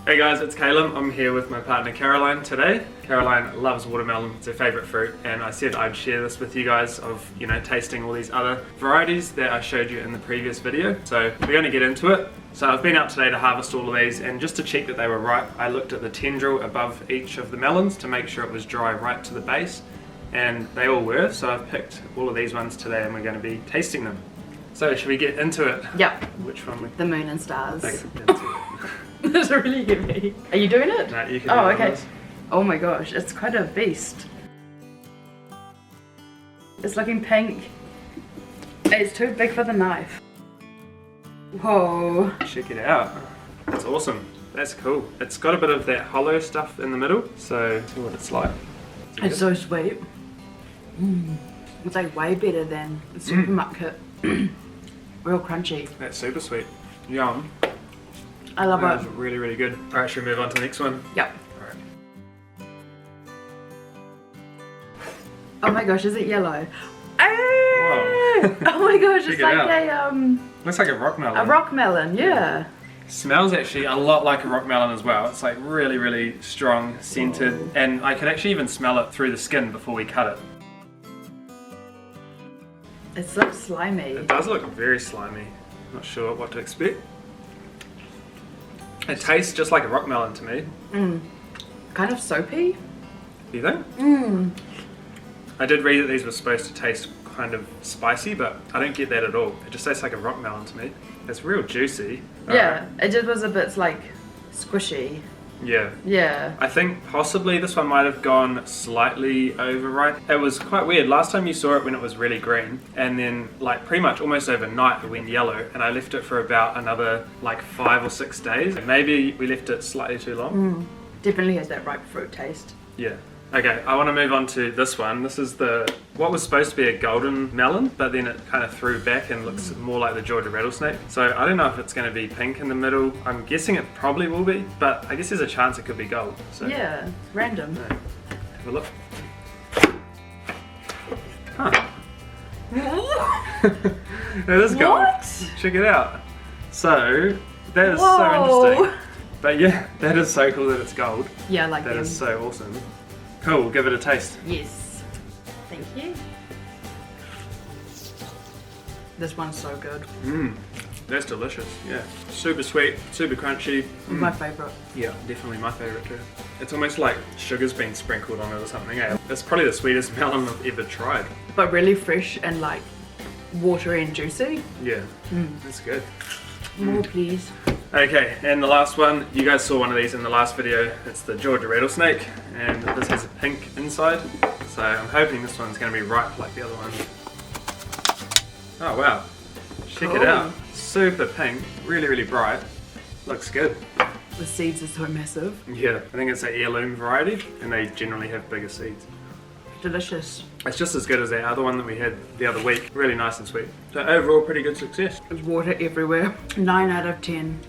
Hey guys, it's Caleb. I'm here with my partner Caroline today. Caroline loves watermelon, it's her favourite fruit, and I said I'd share this with you guys of, tasting all these other varieties that I showed you in the previous video. So we're going to get into it. So I've been out today to harvest all of these, and just to check that they were ripe, I looked at the tendril above each of the melons to make sure it was dry right to the base, and they all were, so I've picked all of these ones today and we're going to be tasting them. So should we get into it? Yep. Which one? The moon and stars. Okay. That's really heavy. Are you doing it? No, you can Oh, do it okay. on this. Oh my gosh, it's quite a beast. It's looking pink. It's too big for the knife. Whoa. Check it out. That's awesome. That's cool. It's got a bit of that hollow stuff in the middle, so see what it's like. It's so sweet. It's like way better than the supermarket. Real crunchy. That's super sweet. Yum. I love That was it. really, really good. Alright, should we move on to the next one? Yep. Alright. Oh my gosh, is it yellow? Whoa. Oh my gosh, Check it's it like out. Looks like a rock melon. a rock melon, yeah. Smells actually a lot like a rock melon as well. It's like really, really strong, scented, and I could actually even smell it through the skin before we cut it. It looks slimy. It does look very slimy. Not sure what to expect. It tastes just like a rock melon to me. Kind of soapy. Do you think? I did read that these were supposed to taste kind of spicy, but I don't get that at all. It just tastes like a rock melon to me. It's real juicy. Yeah, it just was a bit like squishy. Yeah. Yeah. I think possibly this one might have gone slightly overripe. It was quite weird. Last time you saw it when it was really green, and then like pretty much almost overnight it went yellow, and I left it for about another like 5 or 6 days. Maybe we left it slightly too long. Definitely has that ripe fruit taste. Yeah. Okay, I want to move on to this one. This is what was supposed to be a golden melon, but then it kind of threw back and looks more like the Georgia rattlesnake. So I don't know if it's going to be pink in the middle. I'm guessing it probably will be, but I guess there's a chance it could be gold. So Yeah, random. have a look. Huh. It is gold. What? Check it out. So that is Whoa. so interesting. But yeah, that is so cool that it's gold. Yeah, I like That them. is so awesome. Cool, we'll give it a taste. Yes. Thank you. This one's so good. That's delicious, yeah. Super sweet, super crunchy. My favourite. Yeah, definitely my favourite too. It's almost like sugar's been sprinkled on it or something, eh? It's probably the sweetest melon I've ever tried. But really fresh and like watery and juicy. Yeah, that's good. More please. Okay, and the last one, you guys saw one of these in the last video. It's the Georgia rattlesnake, and this has a pink inside. So I'm hoping this one's going to be ripe like the other one. Oh wow, check it Cool. out. Super pink, really, really bright. Looks good. The seeds are so massive. Yeah, I think it's an heirloom variety, and they generally have bigger seeds. Delicious. It's just as good as that other one that we had the other week. Really nice and sweet. So overall, pretty good success. There's water everywhere. 9 out of 10.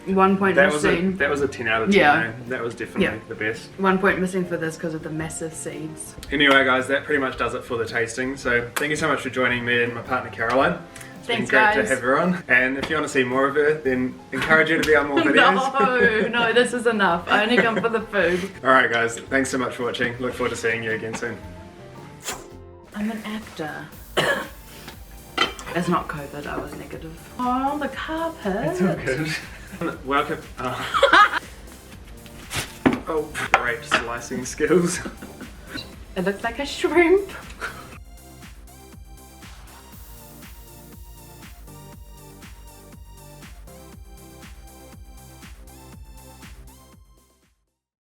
1 point That was missing. a 10 out of 10. Yeah. though. That was definitely Yeah. the best. 1 point missing for this because of the massive seeds. Anyway, guys, that pretty much does it for the tasting. So thank you so much for joining me and my partner Caroline. It's Thanks, been great guys. to have her on. And if you want to see more of her, then encourage her to be on more videos. No, this is enough. I only come for the food. Alright guys, thanks so much for watching. Look forward to seeing you again soon. I'm an actor. It's not COVID, I was negative. Oh, the carpet. It's all good. Welcome. Oh, great slicing skills. It looks like a shrimp.